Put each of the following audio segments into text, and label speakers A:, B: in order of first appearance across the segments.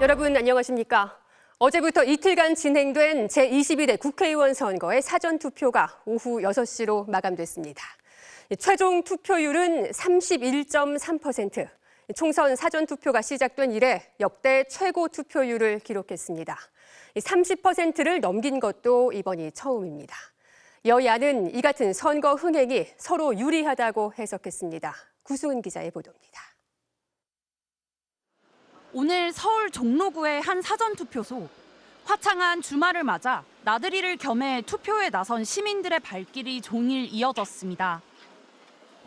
A: 여러분 안녕하십니까? 어제부터 이틀간 진행된 제22대 국회의원 선거의 사전투표가 오후 6시로 마감됐습니다. 최종 투표율은 31.3%, 총선 사전투표가 시작된 이래 역대 최고 투표율을 기록했습니다. 30%를 넘긴 것도 이번이 처음입니다. 여야는 이 같은 선거 흥행이 서로 유리하다고 해석했습니다. 구수은 기자의 보도입니다.
B: 오늘 서울 종로구의 한 사전투표소. 화창한 주말을 맞아 나들이를 겸해 투표에 나선 시민들의 발길이 종일 이어졌습니다.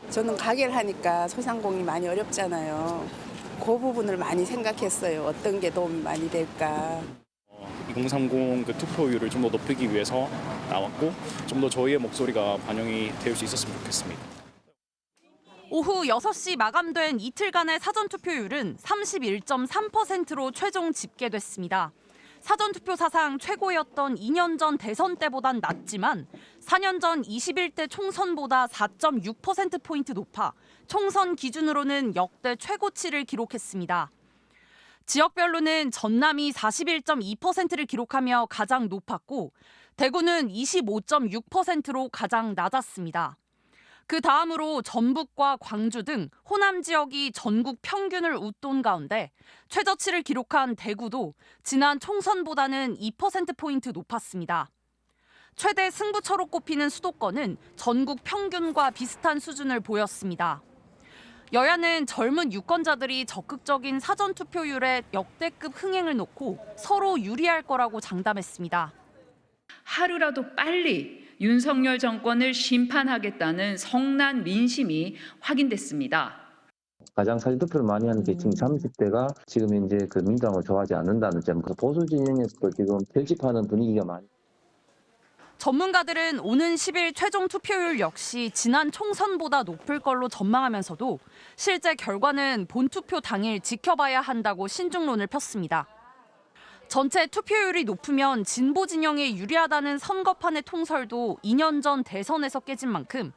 C: 저는 가게를 하니까 소상공인이 많이 어렵잖아요. 그 부분을 많이 생각했어요. 어떤 게 도움이 많이 될까.
D: 2030 투표율을 좀 더 높이기 위해서 나왔고 좀 더 저희의 목소리가 반영이 될 수 있었으면 좋겠습니다.
B: 오후 6시 마감된 이틀간의 사전투표율은 31.3%로 최종 집계됐습니다. 사전투표 사상 최고였던 2년 전 대선 때보단 낮지만 4년 전 21대 총선보다 4.6%포인트 높아 총선 기준으로는 역대 최고치를 기록했습니다. 지역별로는 전남이 41.2%를 기록하며 가장 높았고 대구는 25.6%로 가장 낮았습니다. 그 다음으로 전북과 광주 등 호남 지역이 전국 평균을 웃돈 가운데 최저치를 기록한 대구도 지난 총선보다는 2%포인트 높았습니다. 최대 승부처로 꼽히는 수도권은 전국 평균과 비슷한 수준을 보였습니다. 여야는 젊은 유권자들이 적극적인 사전투표율에 역대급 흥행을 놓고 서로 유리할 거라고 장담했습니다.
E: 하루라도 빨리 윤석열 정권을 심판하겠다는 성난 민심이 확인됐습니다.
F: 가장 사전투표를 많이 하는 계층 30대가 지금 이제 그 민주당을 좋아하지 않는다는 점, 그 보수 진영에서도 지금 결집하는 분위기가 많이.
B: 전문가들은 오는 10일 최종 투표율 역시 지난 총선보다 높을 걸로 전망하면서도 실제 결과는 본투표 당일 지켜봐야 한다고 신중론을 폈습니다. 전체 투표율이 높으면 진보 진영에 유리하다는 선거판의 통설도 2년 전 대선에서 깨진 만큼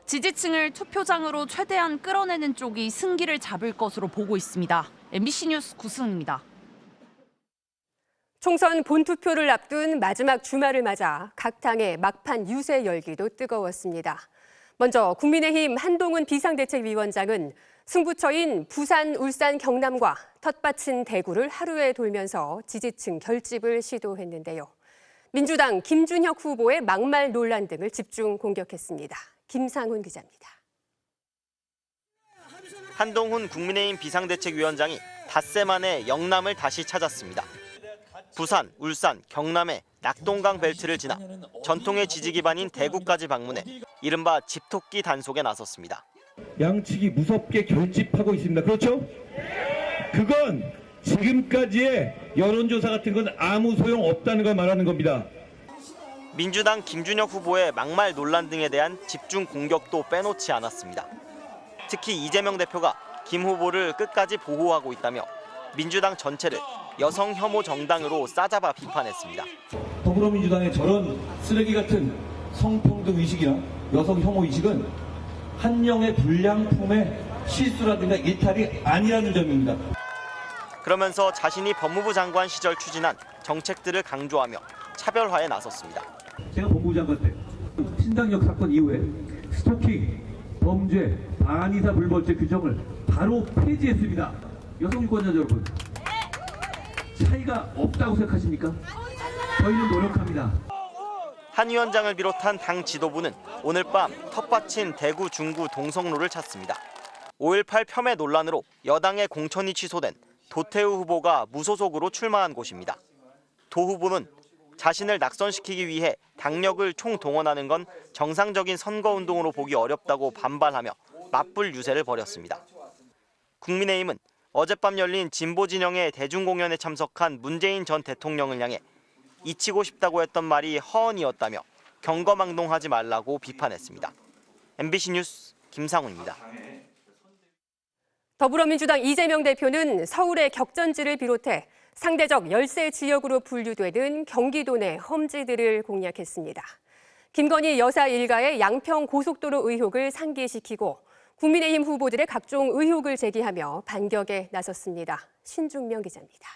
B: 지지층을 투표장으로 최대한 끌어내는 쪽이 승기를 잡을 것으로 보고 있습니다. MBC 뉴스 구승입니다.
A: 총선 본투표를 앞둔 마지막 주말을 맞아 각 당의 막판 유세 열기도 뜨거웠습니다. 먼저 국민의힘 한동훈 비상대책위원장은 승부처인 부산, 울산, 경남과 텃밭인 대구를 하루에 돌면서 지지층 결집을 시도했는데요. 민주당 김준혁 후보의 막말 논란 등을 집중 공격했습니다. 김상훈 기자입니다.
G: 한동훈 국민의힘 비상대책위원장이 닷새 만에 영남을 다시 찾았습니다. 부산, 울산, 경남의 낙동강 벨트를 지나 전통의 지지 기반인 대구까지 방문해 이른바 집토끼 단속에 나섰습니다.
H: 양측이 무섭게 결집하고 있습니다. 그렇죠? 그건 지금까지의 여론조사 같은 건 아무 소용 없다는 걸 말하는 겁니다.
G: 민주당 김준혁 후보의 막말 논란 등에 대한 집중 공격도 빼놓지 않았습니다. 특히 이재명 대표가 김 후보를 끝까지 보호하고 있다며 민주당 전체를 여성 혐오 정당으로 싸잡아 비판했습니다.
H: 더불어민주당의 저런 쓰레기 같은 성평등 의식이나 여성 혐오 의식은 한명의 불량품의 실수라든가 일탈이 아니라는 점입니다.
G: 그러면서 자신이 법무부 장관 시절 추진한 정책들을 강조하며 차별화에 나섰습니다.
H: 제가 법무부 장관 때 신당역 사건 이후에 스토킹, 범죄, 반의사 불벌죄 규정을 바로 폐지했습니다. 여성 유권자 여러분, 차이가 없다고 생각하십니까? 저희는 노력합니다.
G: 한 위원장을 비롯한 당 지도부는 오늘 밤 텃밭인 대구 중구 동성로를 찾습니다. 5.18 폄훼 논란으로 여당의 공천이 취소된 도태우 후보가 무소속으로 출마한 곳입니다. 도 후보는 자신을 낙선시키기 위해 당력을 총동원하는 건 정상적인 선거운동으로 보기 어렵다고 반발하며 맞불 유세를 벌였습니다. 국민의힘은 어젯밤 열린 진보 진영의 대중공연에 참석한 문재인 전 대통령을 향해 잊히고 싶다고 했던 말이 허언이었다며 경거망동하지 말라고 비판했습니다. MBC 뉴스 김상훈입니다.
A: 더불어민주당 이재명 대표는 서울의 격전지를 비롯해 상대적 열세 지역으로 분류되는 경기도 내 험지들을 공략했습니다. 김건희 여사 일가의 양평 고속도로 의혹을 상기시키고 국민의힘 후보들의 각종 의혹을 제기하며 반격에 나섰습니다. 신중명 기자입니다.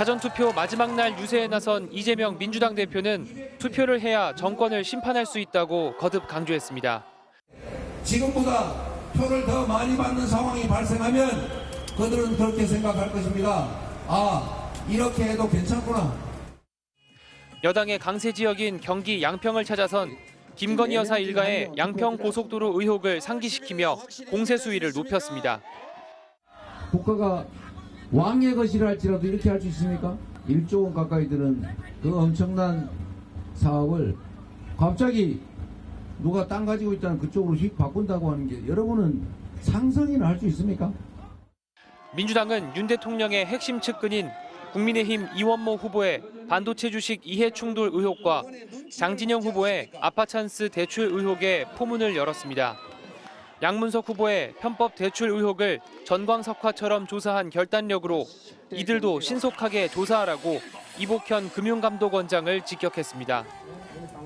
I: 사전투표 마지막 날 유세에 나선 이재명 민주당 대표는 투표를 해야 정권을 심판할 수 있다고 거듭 강조했습니다.
J: 지금보다 표를 더 많이 받는 상황이 발생하면 그들은 그렇게 생각할 것입니다. 아, 이렇게 해도 괜찮구나.
I: 여당의 강세 지역인 경기 양평을 찾아선 김건희 여사 일가의 양평 고속도로 의혹을 상기시키며 공세 수위를 높였습니다.
H: 국가가 왕의 것이라 할지라도 이렇게 할 수 있습니까? 1조 원 가까이 드는 그 엄청난 사업을 갑자기 누가 땅 가지고 있다는 그쪽으로 휙 바꾼다고 하는 게 여러분은 상상이나 할 수 있습니까?
I: 민주당은 윤 대통령의 핵심 측근인 국민의힘 이원모 후보의 반도체 주식 이해 충돌 의혹과 장진영 후보의 아파찬스 대출 의혹에 포문을 열었습니다. 양문석 후보의 편법 대출 의혹을 전광석화처럼 조사한 결단력으로 이들도 신속하게 조사하라고 이복현 금융감독원장을 직격했습니다.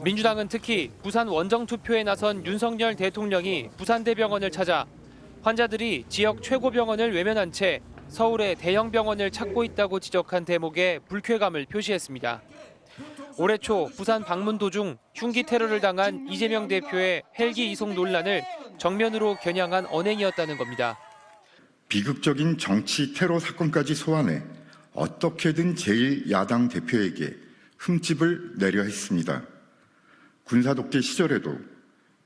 I: 민주당은 특히 부산 원정 투표에 나선 윤석열 대통령이 부산대병원을 찾아 환자들이 지역 최고병원을 외면한 채 서울의 대형 병원을 찾고 있다고 지적한 대목에 불쾌감을 표시했습니다. 올해 초 부산 방문 도중 흉기 테러를 당한 이재명 대표의 헬기 이송 논란을 정면으로 겨냥한 언행이었다는 겁니다.
K: 비극적인 정치 테러 사건까지 소환해 어떻게든 제1야당 대표에게 흠집을 내려 했습니다. 군사독재 시절에도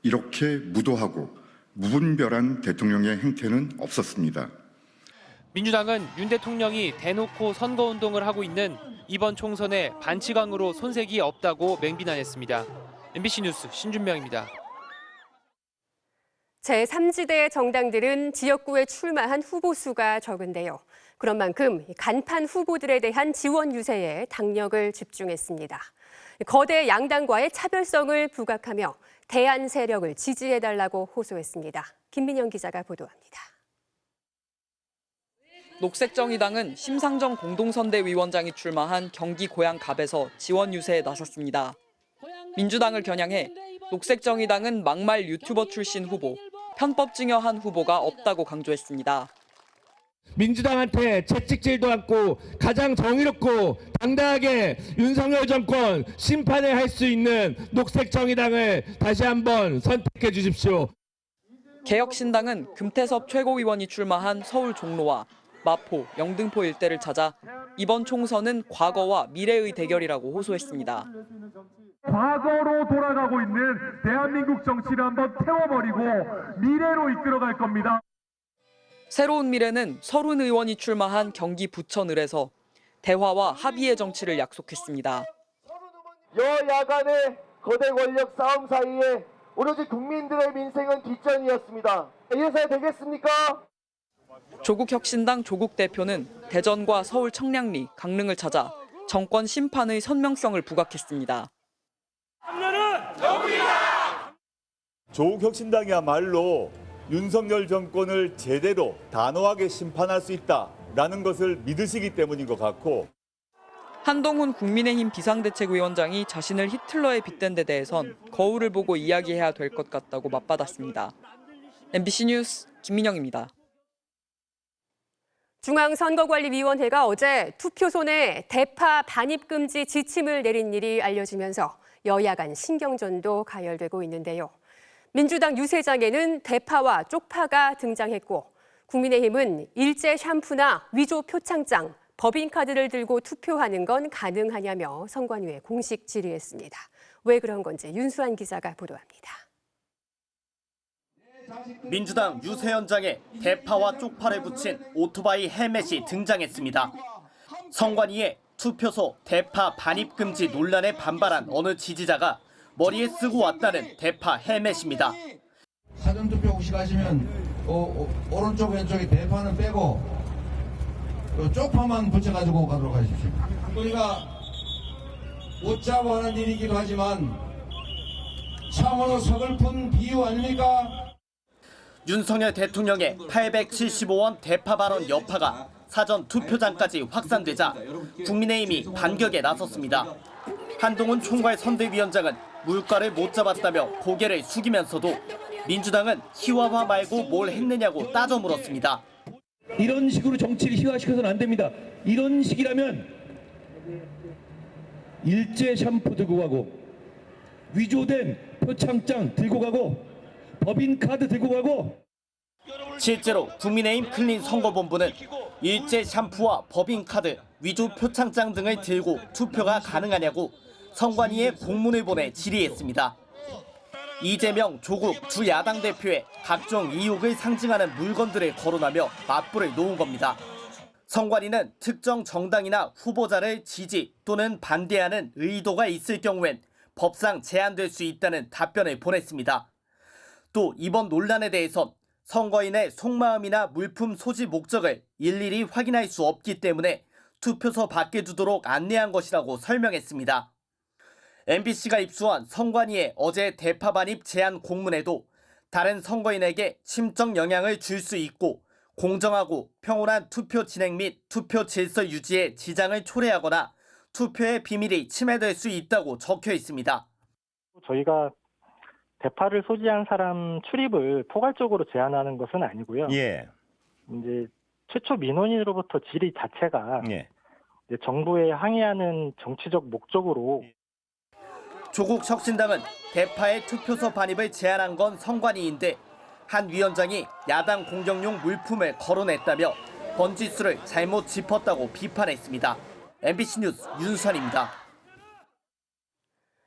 K: 이렇게 무도하고 무분별한 대통령의 행태는 없었습니다.
I: 민주당은 윤 대통령이 대놓고 선거운동을 하고 있는 이번 총선에 반치광으로 손색이 없다고 맹비난했습니다. MBC 뉴스 신준명입니다.
A: 제3지대 정당들은 지역구에 출마한 후보 수가 적은데요. 그런 만큼 간판 후보들에 대한 지원 유세에 당력을 집중했습니다. 거대 양당과의 차별성을 부각하며 대안 세력을 지지해달라고 호소했습니다. 김민영 기자가 보도합니다.
L: 녹색정의당은 심상정 공동선대위원장이 출마한 경기 고양갑에서 지원 유세에 나섰습니다. 민주당을 겨냥해 녹색정의당은 막말 유튜버 출신 후보, 편법 증여한 후보가 없다고 강조했습니다.
M: 민주당한테 채찍질도 않고 가장 정의롭고 당당하게 윤석열 정권 심판을 할 수 있는 녹색정의당을 다시 한번 선택해 주십시오.
L: 개혁신당은 금태섭 최고위원이 출마한 서울 종로와 마포, 영등포 일대를 찾아 이번 총선은 과거와 미래의 대결이라고 호소했습니다.
N: 과거로 돌아가고 있는 대한민국 정치를 한번 태워버리고 미래로 이끌어갈 겁니다.
L: 새로운 미래는 서른 의원이 출마한 경기 부천을에서 대화와 합의의 정치를 약속했습니다.
O: 여야 간의 거대 권력 싸움 사이에 오로지 국민들의 민생은 뒷전이었습니다. 이래서야 되겠습니까?
L: 조국혁신당 조국 대표는 대전과 서울 청량리, 강릉을 찾아 정권 심판의 선명성을 부각했습니다.
P: 조국혁신당이야말로 윤석열 정권을 제대로 단호하게 심판할 수 있다라는 것을 믿으시기 때문인 것 같고,
L: 한동훈 국민의힘 비상대책위원장이 자신을 히틀러에 빗댄 데 대해선 거울을 보고 이야기해야 될 것 같다고 맞받았습니다. MBC 뉴스 김민영입니다.
A: 중앙선거관리위원회가 어제 투표소 내 대파 반입 금지 지침을 내린 일이 알려지면서 여야 간 신경전도 가열되고 있는데요. 민주당 유세장에는 대파와 쪽파가 등장했고 국민의힘은 일제 샴푸나 위조 표창장, 법인카드를 들고 투표하는 건 가능하냐며 선관위에 공식 질의했습니다. 왜 그런 건지 윤수환 기자가 보도합니다.
G: 민주당 유세 현장에 대파와 쪽파를 붙인 오토바이 헬멧이 등장했습니다. 선관위에 투표소 대파 반입 금지 논란에 반발한 어느 지지자가 머리에 쓰고 왔다는 대파 헬멧입니다.
J: 사전투표 혹시 가시면 오른쪽 왼쪽에 대파는 빼고 쪽파만 붙여가지고 가도록 하십시오. 우리가 웃자고 하는 일이기도 하지만 참으로 서글픈 비유 아닙니까?
G: 윤석열 대통령의 875원 대파 발언 여파가 사전 투표장까지 확산되자 국민의힘이 반격에 나섰습니다. 한동훈 총괄 선대위원장은 물가를 못 잡았다며 고개를 숙이면서도 민주당은 희화화 말고 뭘 했느냐고 따져 물었습니다.
M: 이런 식으로 정치를 희화시켜서는 안 됩니다. 이런 식이라면
H: 일제 샴푸 들고 가고 위조된 표창장 들고 가고 법인카드 들고 가고
G: 실제로 국민의힘 클린 선거본부는 일제 샴푸와 법인카드, 위조 표창장 등을 들고 투표가 가능하냐고 선관위에 공문을 보내 질의했습니다. 이재명, 조국 두 야당 대표의 각종 의혹을 상징하는 물건들을 거론하며 맞불을 놓은 겁니다. 선관위는 특정 정당이나 후보자를 지지 또는 반대하는 의도가 있을 경우엔 법상 제한될 수 있다는 답변을 보냈습니다. 또 이번 논란에 대해선 선거인의 속마음이나 물품 소지 목적을 일일이 확인할 수 없기 때문에 투표소 밖에 두도록 안내한 것이라고 설명했습니다. MBC가 입수한 선관위의 어제 대파 반입 제한 공문에도 다른 선거인에게 심적 영향을 줄 수 있고 공정하고 평온한 투표 진행 및 투표 질서 유지에 지장을 초래하거나 투표의 비밀이 침해될 수 있다고 적혀 있습니다.
Q: 저희가 대파를 소지한 사람 출입을 포괄적으로 제한하는 것은 아니고요.
G: 예.
Q: 이제 최초 민원인으로부터 질의 자체가
G: 예.
Q: 이제 정부에 항의하는 정치적 목적으로.
G: 조국 혁신당은 대파의 투표소 반입을 제한한 건 선관위인데 한 위원장이 야당 공격용 물품을 거론했다며 번지수를 잘못 짚었다고 비판했습니다. MBC 뉴스 윤수환입니다.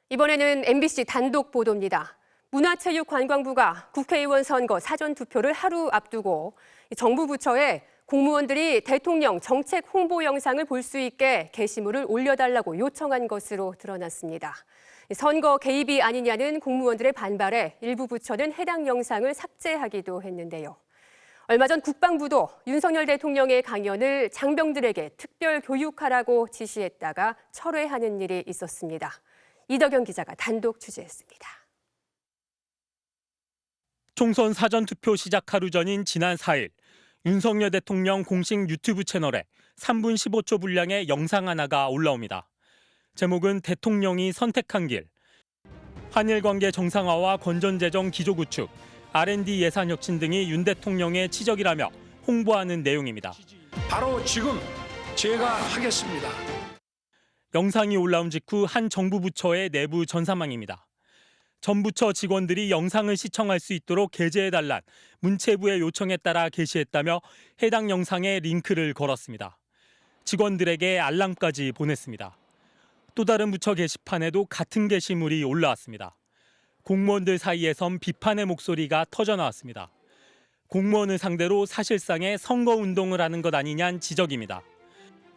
A: 이번에는 MBC 단독 보도입니다. 문화체육관광부가 국회의원 선거 사전투표를 하루 앞두고 정부 부처에 공무원들이 대통령 정책 홍보 영상을 볼 수 있게 게시물을 올려달라고 요청한 것으로 드러났습니다. 선거 개입이 아니냐는 공무원들의 반발에 일부 부처는 해당 영상을 삭제하기도 했는데요. 얼마 전 국방부도 윤석열 대통령의 강연을 장병들에게 특별 교육하라고 지시했다가 철회하는 일이 있었습니다. 이덕영 기자가 단독 취재했습니다.
R: 총선 사전투표 시작 하루 전인 지난 4일 윤석열 대통령 공식 유튜브 채널에 3분 15초 분량의 영상 하나가 올라옵니다. 제목은 대통령이 선택한 길. 한일 관계 정상화와 건전재정 기조구축, R&D 예산 혁신 등이 윤 대통령의 치적이라며 홍보하는 내용입니다.
S: 바로 지금 제가 하겠습니다.
R: 영상이 올라온 직후 한 정부 부처의 내부 전산망입니다. 전 부처 직원들이 영상을 시청할 수 있도록 게재해달란 문체부의 요청에 따라 게시했다며 해당 영상에 링크를 걸었습니다. 직원들에게 알람까지 보냈습니다. 또 다른 부처 게시판에도 같은 게시물이 올라왔습니다. 공무원들 사이에선 비판의 목소리가 터져나왔습니다. 공무원을 상대로 사실상의 선거운동을 하는 것 아니냐는 지적입니다.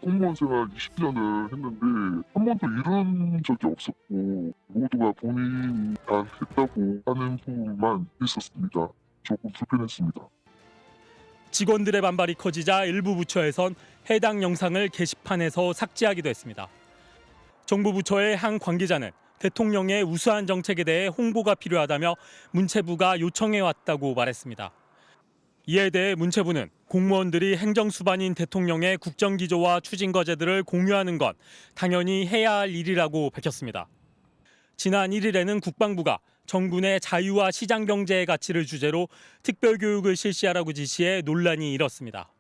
T: 공무원 생활 20년을 했는데 한 번도 이런 적이 없었고 모두가 본인이 다 했다고 하는 부분만 있었습니다. 조금 불편했습니다.
R: 직원들의 반발이 커지자 일부 부처에선 해당 영상을 게시판에서 삭제하기도 했습니다. 정부 부처의 한 관계자는 대통령의 우수한 정책에 대해 홍보가 필요하다며 문체부가 요청해왔다고 말했습니다. 이에 대해 문체부는 공무원들이 행정수반인 대통령의 국정기조와 추진과제들을 공유하는 건 당연히 해야 할 일이라고 밝혔습니다. 지난 1일에는 국방부가 정군의 자유와 시장경제의 가치를 주제로 특별교육을 실시하라고 지시해 논란이 일었습니다.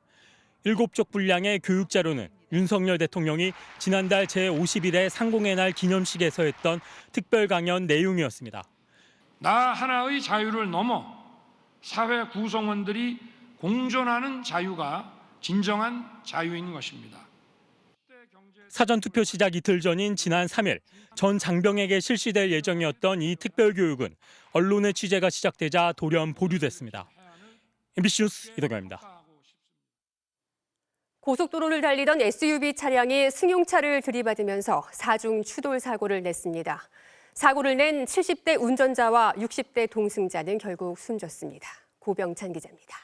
R: 7쪽 분량의 교육자료는 윤석열 대통령이 지난달 제51회 상공의 날 기념식에서 했던 특별 강연 내용이었습니다.
S: 나 하나의 자유를 넘어 사회 구성원들이 공존하는 자유가 진정한 자유인 것입니다.
R: 사전투표 시작 이틀 전인 지난 3일 전 장병에게 실시될 예정이었던 이 특별교육은 언론의 취재가 시작되자 돌연 보류됐습니다. MBC 뉴스 이덕영입니다.
A: 고속도로를 달리던 SUV 차량이 승용차를 들이받으면서 4중 추돌 사고를 냈습니다. 사고를 낸 70대 운전자와 60대 동승자는 결국 숨졌습니다. 고병찬 기자입니다.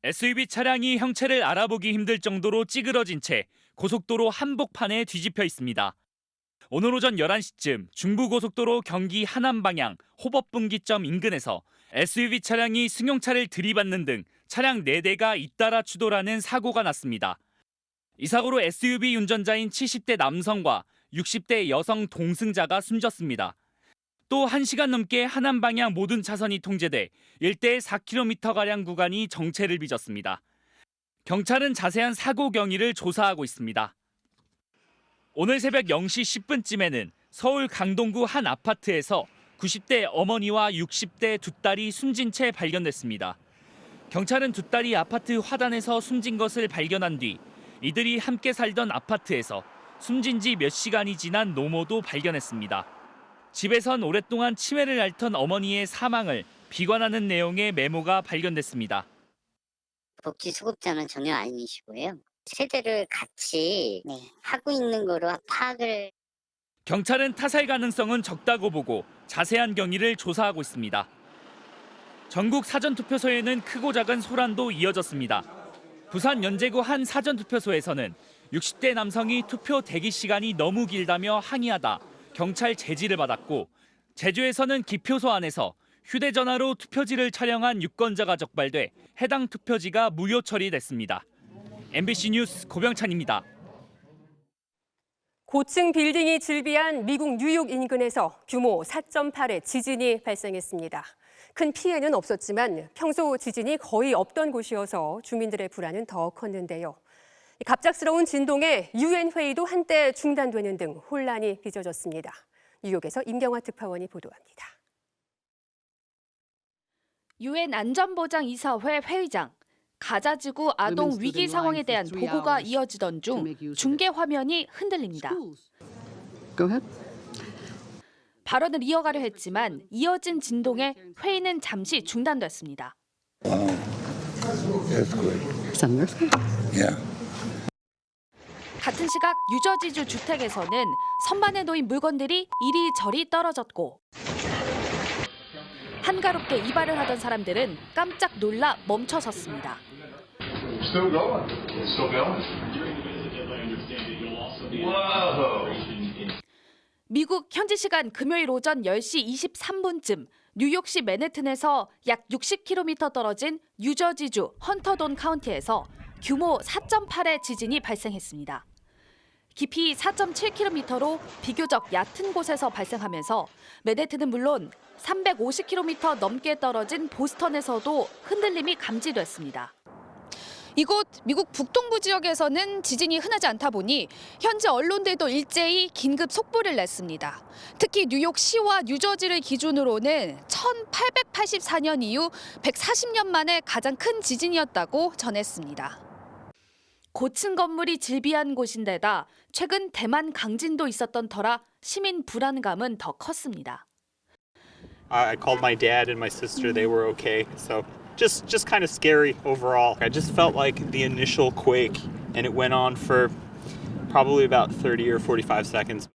U: SUV 차량이 형체를 알아보기 힘들 정도로 찌그러진 채 고속도로 한복판에 뒤집혀 있습니다. 오늘 오전 11시쯤 중부고속도로 경기 하남 방향 호법분기점 인근에서 SUV 차량이 승용차를 들이받는 등 차량 4대가 잇따라 추돌하는 사고가 났습니다. 이 사고로 SUV 운전자인 70대 남성과 60대 여성 동승자가 숨졌습니다. 또 1시간 넘게 하남 방향 모든 차선이 통제돼 일대 4km가량 구간이 정체를 빚었습니다. 경찰은 자세한 사고 경위를 조사하고 있습니다. 오늘 새벽 0시 10분쯤에는 서울 강동구 한 아파트에서 90대 어머니와 60대 두 딸이 숨진 채 발견됐습니다. 경찰은 두 딸이 아파트 화단에서 숨진 것을 발견한 뒤 이들이 함께 살던 아파트에서 숨진 지 몇 시간이 지난 노모도 발견했습니다. 집에선 오랫동안 치매를 앓던 어머니의 사망을 비관하는 내용의 메모가 발견됐습니다.
C: 복지수급자는 전혀 아니시고요. 세대를 같이 하고 있는 거로 파악을.
U: 경찰은 타살 가능성은 적다고 보고 자세한 경위를 조사하고 있습니다. 전국 사전투표소에는 크고 작은 소란도 이어졌습니다. 부산 연제구 한 사전투표소에서는 60대 남성이 투표 대기 시간이 너무 길다며 항의하다 경찰 제지를 받았고, 제주에서는 기표소 안에서 휴대전화로 투표지를 촬영한 유권자가 적발돼 해당 투표지가 무효 처리됐습니다. MBC 뉴스 고병찬입니다.
A: 고층 빌딩이 즐비한 미국 뉴욕 인근에서 규모 4.8의 지진이 발생했습니다. 큰 피해는 없었지만 평소 지진이 거의 없던 곳이어서 주민들의 불안은 더 컸는데요. 갑작스러운 진동에 UN 회의도 한때 중단되는 등 혼란이 빚어졌습니다. 뉴욕에서 임경화 특파원이 보도합니다.
V: UN 안전보장이사회 회의장. 가자지구 아동 위기 상황에 대한 보고가 이어지던 중 중계 화면이 흔들립니다. 발언을 이어가려 했지만 이어진 진동에 회의는 잠시 중단됐습니다. 같은 시각 뉴저지주 주택에서는 선반에 놓인 물건들이 이리저리 떨어졌고, 한가롭게 이발을 하던 사람들은 깜짝 놀라 멈춰섰습니다. 미국 현지 시간 금요일 오전 10시 23분쯤 뉴욕시 맨해튼에서 약 60km 떨어진 뉴저지주 헌터돈 카운티에서 규모 4.8의 지진이 발생했습니다. 깊이 4.7km로 비교적 얕은 곳에서 발생하면서 맨해튼은 물론 350km 넘게 떨어진 보스턴에서도 흔들림이 감지됐습니다.
W: 이곳 미국 북동부 지역에서는 지진이 흔하지 않다 보니 현지 언론들도 일제히 긴급 속보를 냈습니다. 특히 뉴욕시와 뉴저지를 기준으로는 1884년 이후 140년 만에 가장 큰 지진이었다고 전했습니다.
V: 고층 건물이 즐비한 곳인데다 최근 대만 강진도 있었던 터라 시민 불안감은 더 컸습니다.
X: I called my dad and my sister. They were okay. So just kind of scary overall. I just felt like the initial quake and it went on for probably about 30 or 45 seconds.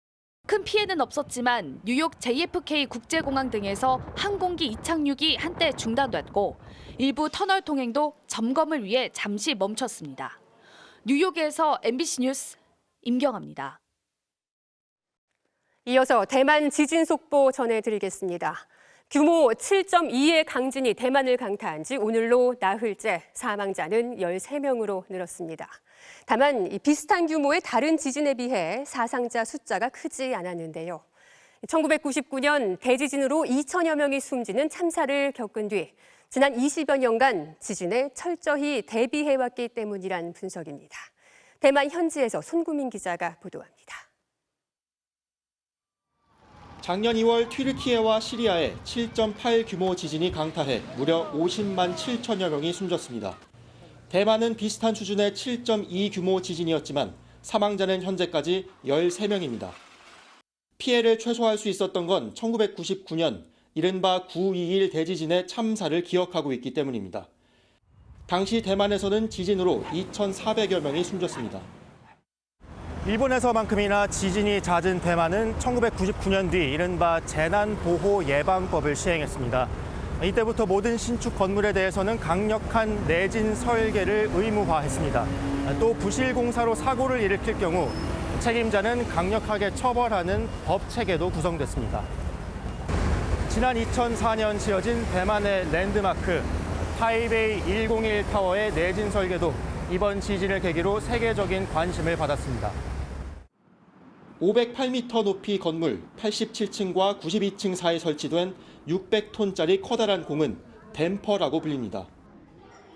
V: 큰 피해는 없었지만 뉴욕 JFK 국제공항 등에서 항공기 이착륙이 한때 중단됐고 일부 터널 통행도 점검을 위해 잠시 멈췄습니다. 뉴욕에서 MBC 뉴스 임경아입니다.
A: 이어서 대만 지진 속보 전해드리겠습니다. 규모 7.2의 강진이 대만을 강타한 지 오늘로 나흘째, 사망자는 13명으로 늘었습니다. 다만 비슷한 규모의 다른 지진에 비해 사상자 숫자가 크지 않았는데요. 1999년 대지진으로 2천여 명이 숨지는 참사를 겪은 뒤 지난 20여 년간 지진에 철저히 대비해왔기 때문이란 분석입니다. 대만 현지에서 손구민 기자가 보도합니다.
Y: 작년 2월 튀르키예와 시리아에 7.8 규모 지진이 강타해 무려 50만 7천여 명이 숨졌습니다. 대만은 비슷한 수준의 7.2 규모 지진이었지만 사망자는 현재까지 13명입니다. 피해를 최소화할 수 있었던 건 1999년 이른바 9.21 대지진의 참사를 기억하고 있기 때문입니다. 당시 대만에서는 지진으로 2,400여 명이 숨졌습니다.
Z: 일본에서만큼이나 지진이 잦은 대만은 1999년 뒤 이른바 재난보호예방법을 시행했습니다. 이때부터 모든 신축 건물에 대해서는 강력한 내진 설계를 의무화했습니다. 또 부실공사로 사고를 일으킬 경우 책임자는 강력하게 처벌하는 법 체계도 구성됐습니다. 지난 2004년 지어진 대만의 랜드마크 타이베이 101 타워의 내진 설계도 이번 지진을 계기로 세계적인 관심을 받았습니다.
Y: 508m 높이 건물 87층과 92층 사이에 설치된 600톤짜리 커다란 공은 댐퍼라고 불립니다.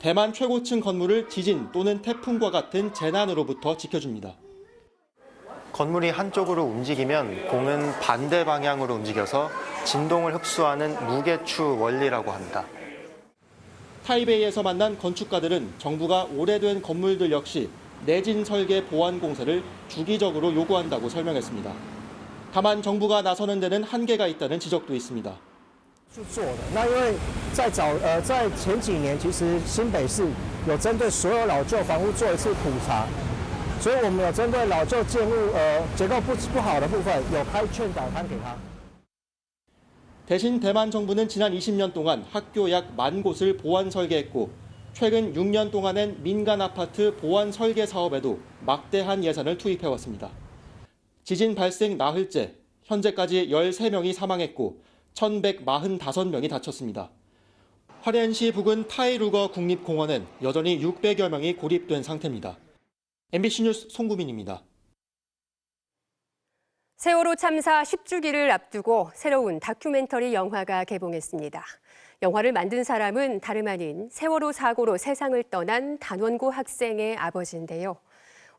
Y: 대만 최고층 건물을 지진 또는 태풍과 같은 재난으로부터 지켜줍니다.
Z: 건물이 한쪽으로 움직이면 공은 반대 방향으로 움직여서 진동을 흡수하는 무게추 원리라고 합니다.
Y: 타이베이에서 만난 건축가들은 정부가 오래된 건물들 역시 내진 설계 보완 공사를 주기적으로 요구한다고 설명했습니다. 다만 정부가 나서는 데는 한계가 있다는 지적도 있습니다.
B: 去做的。那因为在前几年，其实新北市有针对所有老旧房屋做一次普查，所以我们有针对老旧建物结构不好的部分，有开劝导单给他。
Y: 대신 대만 정부는 지난 20년 동안 학교 약 10,000곳을 보완 설계했고 최근 6년 동안엔 민간 아파트 보완 설계 사업에도 막대한 예산을 투입해왔습니다. 지진 발생 나흘째 현재까지 13명이 사망했고 1,145명이 다쳤습니다. 화롄시 부근 타이루거 국립공원엔 여전히 600여 명이 고립된 상태입니다. MBC 뉴스 송구민입니다.
A: 세월호 참사 10주기를 앞두고 새로운 다큐멘터리 영화가 개봉했습니다. 영화를 만든 사람은 다름 아닌 세월호 사고로 세상을 떠난 단원고 학생의 아버지인데요.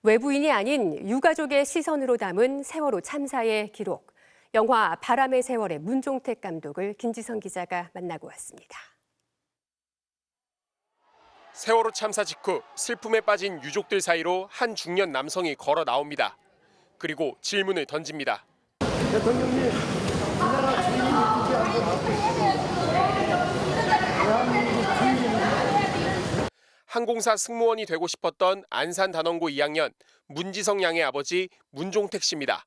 A: 외부인이 아닌 유가족의 시선으로 담은 세월호 참사의 기록. 영화 바람의 세월의 문종택 감독을 김지성 기자가 만나고 왔습니다.
D: 세월호 참사 직후 슬픔에 빠진 유족들 사이로 한 중년 남성이 걸어 나옵니다. 그리고 질문을 던집니다.
B: 대통령님, 우리나라 주인이 있지 않고
D: 항공사 승무원이 되고 싶었던 안산 단원고 2학년 문지성 양의 아버지 문종택 씨입니다.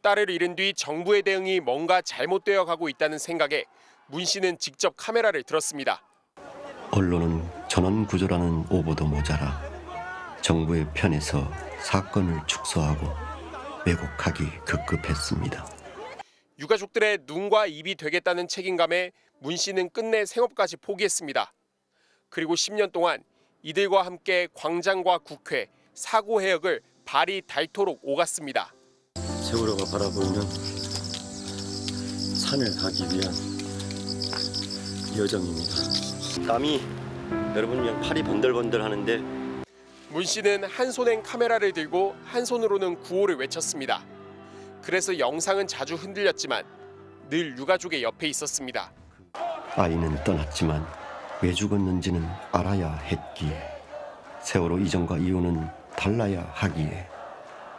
D: 딸을 잃은 뒤 정부의 대응이 뭔가 잘못되어 가고 있다는 생각에 문 씨는 직접 카메라를 들었습니다.
E: 언론은 전원 구조라는 오보도 모자라 정부의 편에서 사건을 축소하고 왜곡하기 급급했습니다.
D: 유가족들의 눈과 입이 되겠다는 책임감에 문 씨는 끝내 생업까지 포기했습니다. 그리고 10년 동안 이들과 함께 광장과 국회, 사고 해역을 발이 닳도록 오갔습니다.
E: 세월호가 바라보이는 산을 가기 위한 여정입니다. 땀이 여러분 그냥 팔이 번들번들 하는데
D: 문 씨는 한 손엔 카메라를 들고 한 손으로는 구호를 외쳤습니다. 그래서 영상은 자주 흔들렸지만 늘 유가족의 옆에 있었습니다.
E: 아이는 떠났지만 왜 죽었는지는 알아야 했기에 세월호 이전과 이후는 달라야 하기에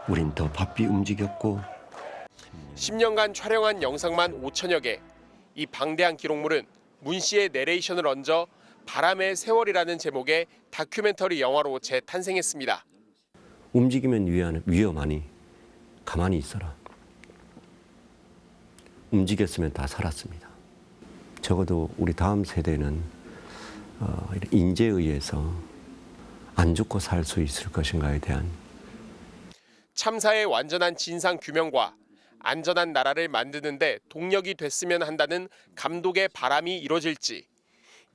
E: 우린 더 바삐 움직였고
D: 10년간 촬영한 영상만 5천여 개. 이 방대한 기록물은 문 씨의 내레이션을 얹어 바람의 세월이라는 제목의 다큐멘터리 영화로 재탄생했습니다.
E: 움직이면 위험하니 가만히 있어라. 움직였으면 다 살았습니다. 적어도 우리 다음 세대는 인재에 의해서 안 죽고 살 수 있을 것인가에 대한
D: 참사의 완전한 진상 규명과 안전한 나라를 만드는 데 동력이 됐으면 한다는 감독의 바람이 이뤄질지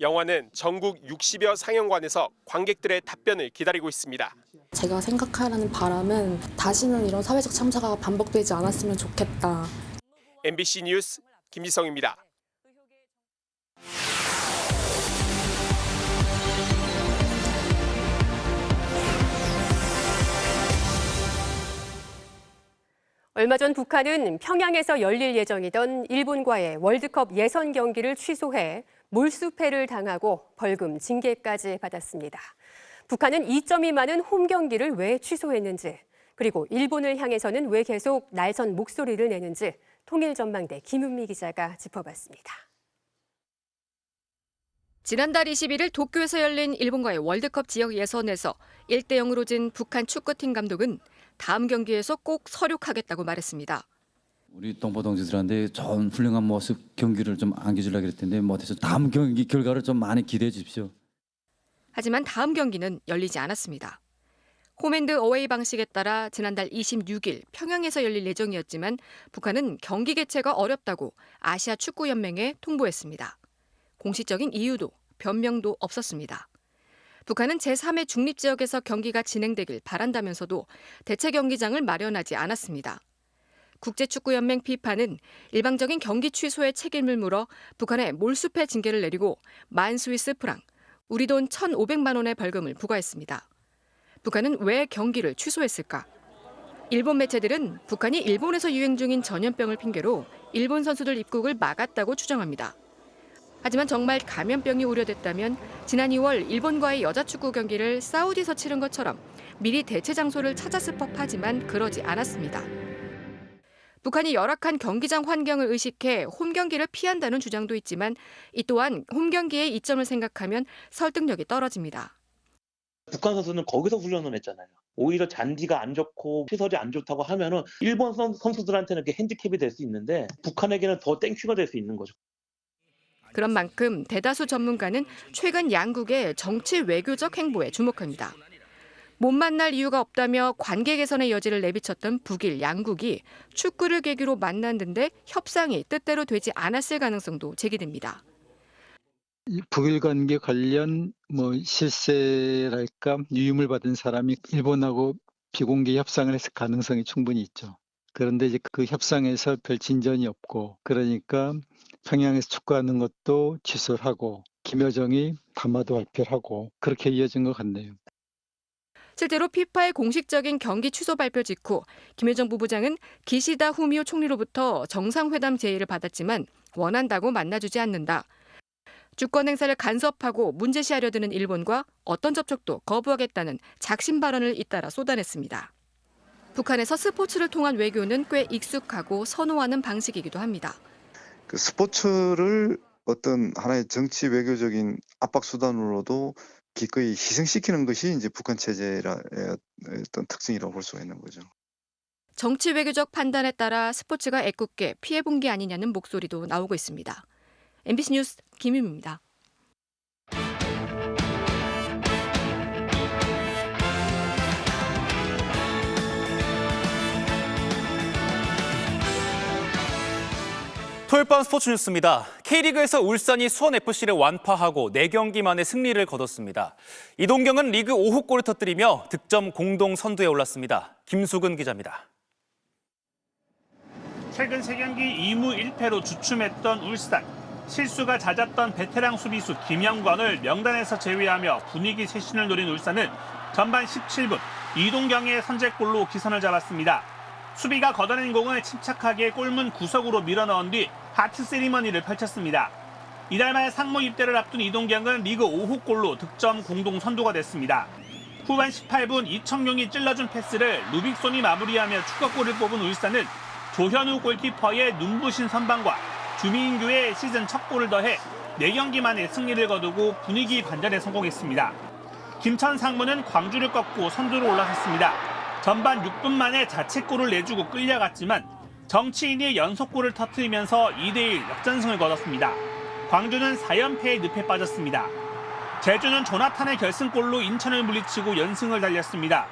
D: 영화는 전국 60여 상영관에서 관객들의 답변을 기다리고 있습니다.
F: 제가 생각하는 바람은 다시는 이런 사회적 참사가 반복되지 않았으면 좋겠다.
D: MBC 뉴스 김지성입니다.
A: 얼마 전 북한은 평양에서 열릴 예정이던 일본과의 월드컵 예선 경기를 취소해 몰수패를 당하고 벌금 징계까지 받았습니다. 북한은 이점이 많은 홈 경기를 왜 취소했는지, 그리고 일본을 향해서는 왜 계속 날선 목소리를 내는지 통일전망대 김은미 기자가 짚어봤습니다.
I: 지난달 21일 도쿄에서 열린 일본과의 월드컵 지역 예선에서 1대0으로 진 북한 축구팀 감독은 다음 경기에서 꼭 서륙하겠다고 말했습니다.
K: 우리 동포 동지들한테 좋은 훌륭한 모습 경기를 좀 안겨주려고 했는데 못해서 다음 경기 결과를 좀 많이 기대해 주십시오.
I: 하지만 다음 경기는 열리지 않았습니다. 홈앤드 어웨이 방식에 따라 지난달 26일 평양에서 열릴 예정이었지만 북한은 경기 개최가 어렵다고 아시아 축구연맹에 통보했습니다. 공식적인 이유도 변명도 없었습니다. 북한은 제3의 중립지역에서 경기가 진행되길 바란다면서도 대체 경기장을 마련하지 않았습니다. 국제축구연맹 피파는 일방적인 경기 취소의 책임을 물어 북한에 몰수패 징계를 내리고 만 스위스 프랑, 우리 돈 1,500만 원의 벌금을 부과했습니다. 북한은 왜 경기를 취소했을까? 일본 매체들은 북한이 일본에서 유행 중인 전염병을 핑계로 일본 선수들 입국을 막았다고 추정합니다. 하지만 정말 감염병이 우려됐다면 지난 2월 일본과의 여자축구 경기를 사우디에서 치른 것처럼 미리 대체 장소를 찾았을 법하지만 그러지 않았습니다. 북한이 열악한 경기장 환경을 의식해 홈경기를 피한다는 주장도 있지만 이 또한 홈경기의 이점을 생각하면 설득력이 떨어집니다.
J: 북한 선수는 거기서 훈련을 했잖아요. 오히려 잔디가 안 좋고 시설이 안 좋다고 하면은 일본 선수들한테는 그게 핸디캡이 될 수 있는데 북한에게는 더 땡큐가 될 수 있는 거죠.
I: 그런 만큼 대다수 전문가는 최근 양국의 정치 외교적 행보에 주목합니다. 못 만날 이유가 없다며 관계 개선의 여지를 내비쳤던 북일 양국이 축구를 계기로 만났는데 협상이 뜻대로 되지 않았을 가능성도 제기됩니다.
L: 북일 관계 관련 실세랄까 유임을 받은 사람이 일본하고 비공개 협상을 했을 가능성이 충분히 있죠. 그런데 이제 그 협상에서 별 진전이 없고 그러니까 평양에서 축구하는 것도 취소를 하고 김여정이 담화도 발표를 하고 그렇게 이어진 것 같네요.
I: 실제로 피파의 공식적인 경기 취소 발표 직후 김여정 부부장은 기시다 후미오 총리로부터 정상회담 제의를 받았지만 원한다고 만나주지 않는다. 주권 행사를 간섭하고 문제시하려 드는 일본과 어떤 접촉도 거부하겠다는 작심 발언을 잇따라 쏟아냈습니다. 북한에서 스포츠를 통한 외교는 꽤 익숙하고 선호하는 방식이기도 합니다.
M: 그 스포츠를 어떤 하나의 정치 외교적인 압박 수단으로도 기꺼이 희생시키는 것이 이제 북한 체제의 어떤 특징이라고 볼 수가 있는 거죠.
I: 정치 외교적 판단에 따라 스포츠가 애꿎게 피해본 게 아니냐는 목소리도 나오고 있습니다. MBC 뉴스 김윤입니다.
N: 토요일 밤 스포츠 뉴스입니다. K리그에서 울산이 수원FC를 완파하고 4경기 만에 승리를 거뒀습니다. 이동경은 리그 5호 골을 터뜨리며 득점 공동 선두에 올랐습니다. 김수근 기자입니다.
O: 최근 3경기 2무 1패로 주춤했던 울산. 실수가 잦았던 베테랑 수비수 김영권을 명단에서 제외하며 분위기 쇄신을 노린 울산은 전반 17분 이동경의 선제골로 기선을 잡았습니다. 수비가 걷어낸 공을 침착하게 골문 구석으로 밀어넣은 뒤 하트 세리머니를 펼쳤습니다. 이달 말 상무 입대를 앞둔 이동경은 리그 5호 골로 득점 공동 선두가 됐습니다. 후반 18분 이청용이 찔러준 패스를 루빅손이 마무리하며 추가골을 뽑은 울산은 조현우 골키퍼의 눈부신 선방과 주민규의 시즌 첫 골을 더해 4경기 만에 승리를 거두고 분위기 반전에 성공했습니다. 김천 상무는 광주를 꺾고 선두로 올라섰습니다. 전반 6분 만에 자책골을 내주고 끌려갔지만 정치인이 연속골을 터뜨리면서 2대1 역전승을 거뒀습니다. 광주는 4연패의 늪에 빠졌습니다. 제주는 조나탄의 결승골로 인천을 물리치고 연승을 달렸습니다.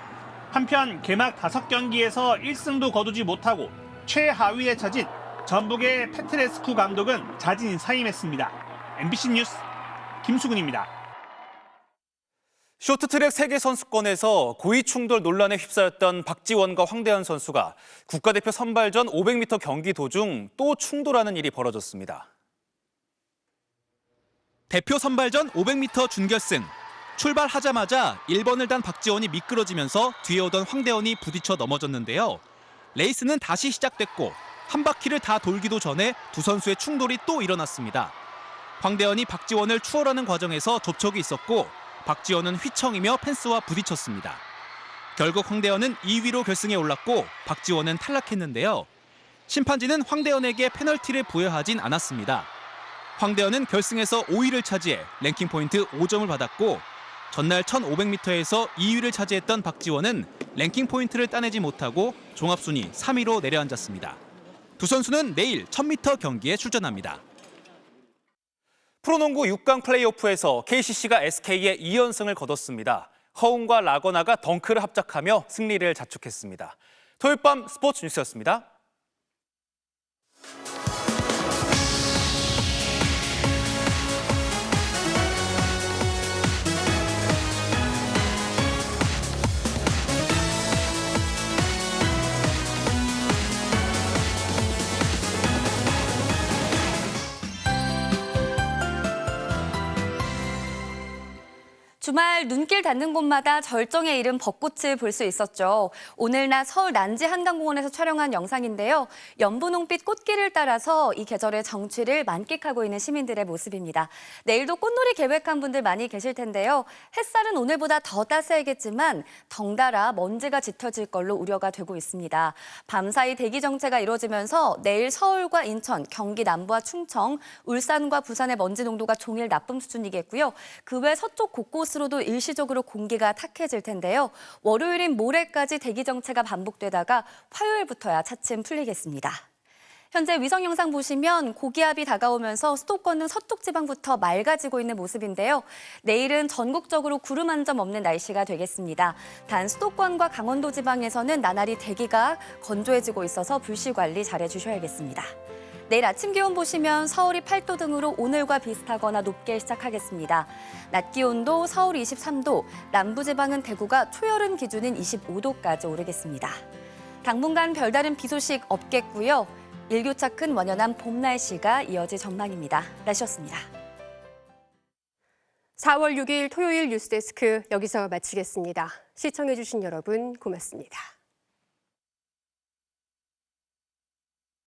O: 한편 개막 5경기에서 1승도 거두지 못하고 최하위에 처진 전북의 페트레스쿠 감독은 자진 사임했습니다. MBC 뉴스 김수근입니다.
N: 쇼트트랙 세계선수권에서 고위 충돌 논란에 휩싸였던 박지원과 황대현 선수가 국가대표 선발전 500m 경기 도중 또 충돌하는 일이 벌어졌습니다.
P: 대표 선발전 500m 준결승. 출발하자마자 1번을 단 박지원이 미끄러지면서 뒤에 오던 황대현이 부딪혀 넘어졌는데요. 레이스는 다시 시작됐고 한 바퀴를 다 돌기도 전에 두 선수의 충돌이 또 일어났습니다. 황대현이 박지원을 추월하는 과정에서 접촉이 있었고 박지원은 휘청이며 펜스와 부딪혔습니다. 결국 황대현은 2위로 결승에 올랐고 박지원은 탈락했는데요. 심판진은 황대현에게 페널티를 부여하진 않았습니다. 황대현은 결승에서 5위를 차지해 랭킹 포인트 5점을 받았고 전날 1500m에서 2위를 차지했던 박지원은 랭킹 포인트를 따내지 못하고 종합순위 3위로 내려앉았습니다. 두 선수는 내일 1000m 경기에 출전합니다.
N: 프로농구 6강 플레이오프에서 KCC가 SK의 2연승을 거뒀습니다. 허웅과 라거나가 덩크를 합작하며 승리를 자축했습니다. 토요일 밤 스포츠 뉴스였습니다.
G: 주말 눈길 닿는 곳마다 절정에 이른 벚꽃을 볼 수 있었죠. 오늘 낮 서울 난지 한강공원에서 촬영한 영상인데요. 연분홍빛 꽃길을 따라서 이 계절의 정취를 만끽하고 있는 시민들의 모습입니다. 내일도 꽃놀이 계획한 분들 많이 계실 텐데요. 햇살은 오늘보다 더 따스하겠지만 덩달아 먼지가 짙어질 걸로 우려가 되고 있습니다. 밤사이 대기 정체가 이루어지면서 내일 서울과 인천, 경기 남부와 충청, 울산과 부산의 먼지 농도가 종일 나쁨 수준이겠고요. 그 외 서쪽 곳곳으로도 일시적으로 공기가 탁해질 텐데요. 월요일인 모레까지 대기 정체가 반복되다가 화요일부터야 차츰 풀리겠습니다. 현재 위성 영상 보시면 고기압이 다가오면서 수도권은 서쪽 지방부터 맑아지고 있는 모습인데요. 내일은 전국적으로 구름 한 점 없는 날씨가 되겠습니다. 단 수도권과 강원도 지방에서는 나날이 대기가 건조해지고 있어서 불씨 관리 잘해주셔야겠습니다. 내일 아침 기온 보시면 서울이 8도 등으로 오늘과 비슷하거나 높게 시작하겠습니다. 낮 기온도 서울 23도, 남부지방은 대구가 초여름 기준인 25도까지 오르겠습니다. 당분간 별다른 비 소식 없겠고요. 일교차 큰 완연한 봄 날씨가 이어질 전망입니다. 날씨였습니다.
A: 4월 6일 토요일 뉴스데스크 여기서 마치겠습니다. 시청해주신 여러분 고맙습니다.